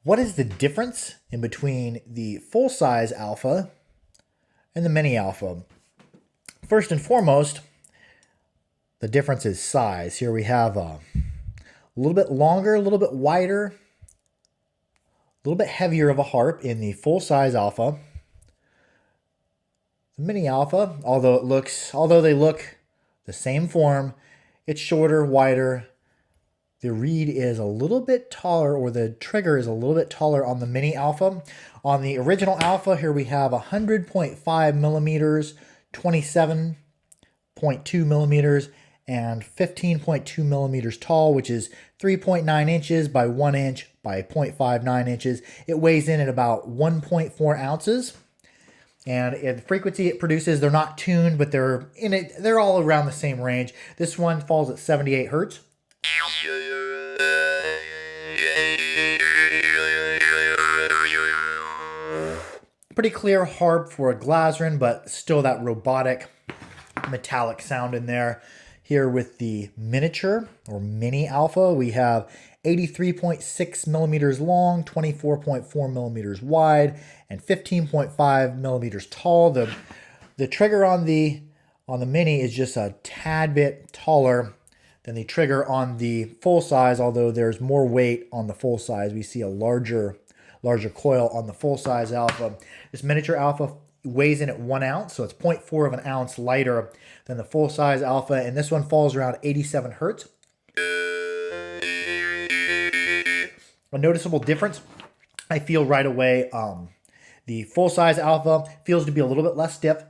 What is the difference in between the full-size alpha and the mini alpha? First and foremost, the difference is size. Here we have a little bit longer, a little bit wider, a little bit heavier of a harp in the full-size alpha. The mini alpha, although they look the same form, it's shorter, wider. The reed is a little bit taller, or the trigger is a little bit taller on the mini alpha. On the original alpha, here we have 100.5 millimeters, 27.2 millimeters, and 15.2 millimeters tall, which is 3.9 inches by 1 inch by 0.59 inches. It weighs in at about 1.4 ounces. And the frequency it produces, they're not tuned, but they're all around the same range. This one falls at 78 hertz. Pretty clear harp for a Glazyrin, but still that robotic metallic sound in there. Here with the miniature or mini alpha, we have 83.6 millimeters long, 24.4 millimeters wide, and 15.5 millimeters tall. The trigger on the mini is just a tad bit taller than the trigger on the full size, although there's more weight on the full size. We see a larger coil on the full size alpha. This miniature alpha weighs in at 1 ounce, so it's 0.4 of an ounce lighter than the full size alpha, and this one falls around 87 hertz. A noticeable difference I feel right away, the full size alpha feels to be a little bit less stiff.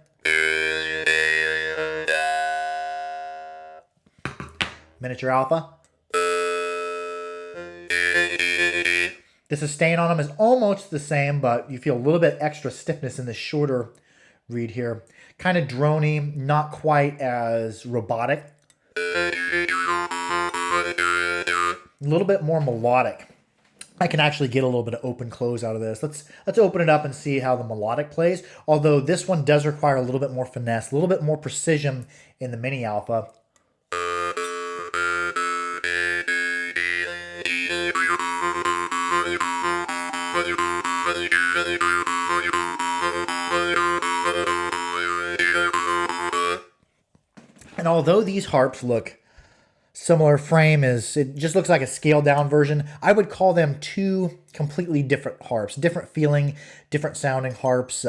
Miniature alpha, the sustain on them is almost the same, but you feel a little bit extra stiffness in the shorter reed here. Kind of drony, not quite as robotic. A little bit more melodic. I can actually get a little bit of open close out of this. Let's open it up and see how the melodic plays. Although this one does require a little bit more finesse, a little bit more precision in the mini alpha. And although these harps look similar frame, it just looks like a scaled down version, I would call them two completely different harps, different feeling, different sounding harps.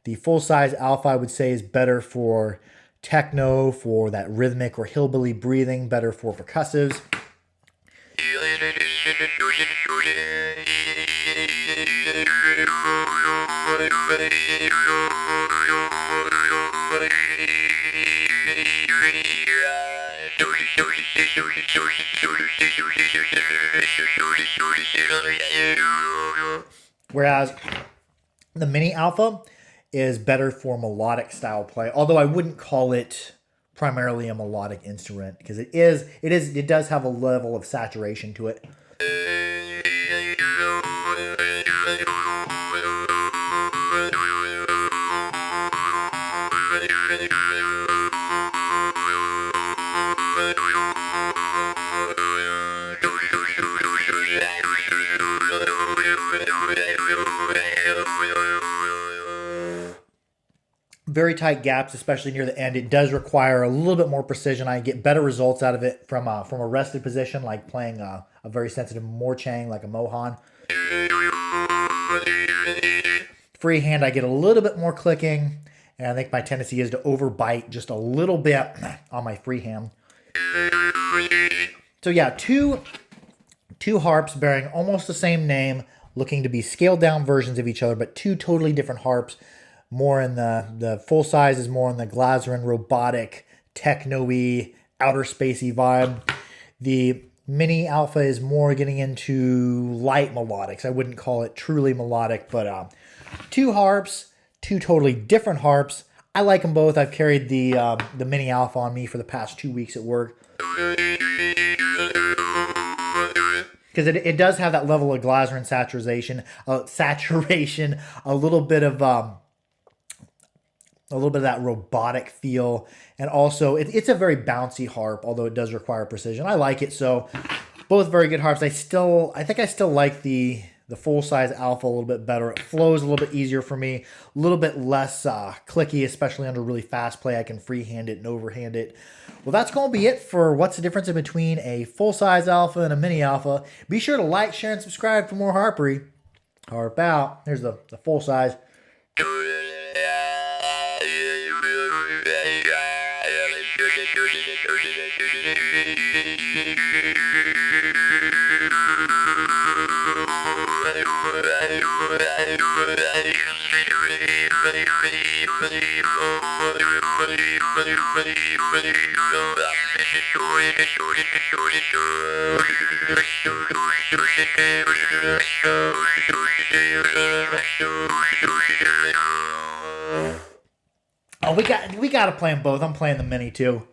The full size alpha I would say is better for techno, for that rhythmic or hillbilly breathing, better for percussives. Whereas the mini alpha is better for melodic style play, although I wouldn't call it primarily a melodic instrument, because it does have a level of saturation to it. Very tight gaps, especially near the end. It does require a little bit more precision. I get better results out of it from a rested position, like playing a very sensitive morchang, like a mohan. Freehand, I get a little bit more clicking, and I think my tendency is to overbite just a little bit on my freehand. So yeah, two harps bearing almost the same name, looking to be scaled down versions of each other, but two totally different harps. More in the full size is more in the Glazyrin robotic, techno-y, outer spacey vibe. The mini alpha is more getting into light melodics. I wouldn't call it truly melodic, but two harps, two totally different harps. I like them both. I've carried the mini alpha on me for the past 2 weeks at work, because it does have that level of Glazyrin saturation, a little bit of that robotic feel, and also it's a very bouncy harp, although it does require precision. I like it. So both very good harps. I think I still like the the full-size Alpha a little bit better. It flows a little bit easier for me, a little bit less clicky, especially under really fast play. I can freehand it and overhand it. Well, that's going to be it for what's the difference in between a full-size Alpha and a mini Alpha. Be sure to like, share, and subscribe for more harpery. Harp out. Here's the full size. Oh, we got to play them both. I'm playing the mini too.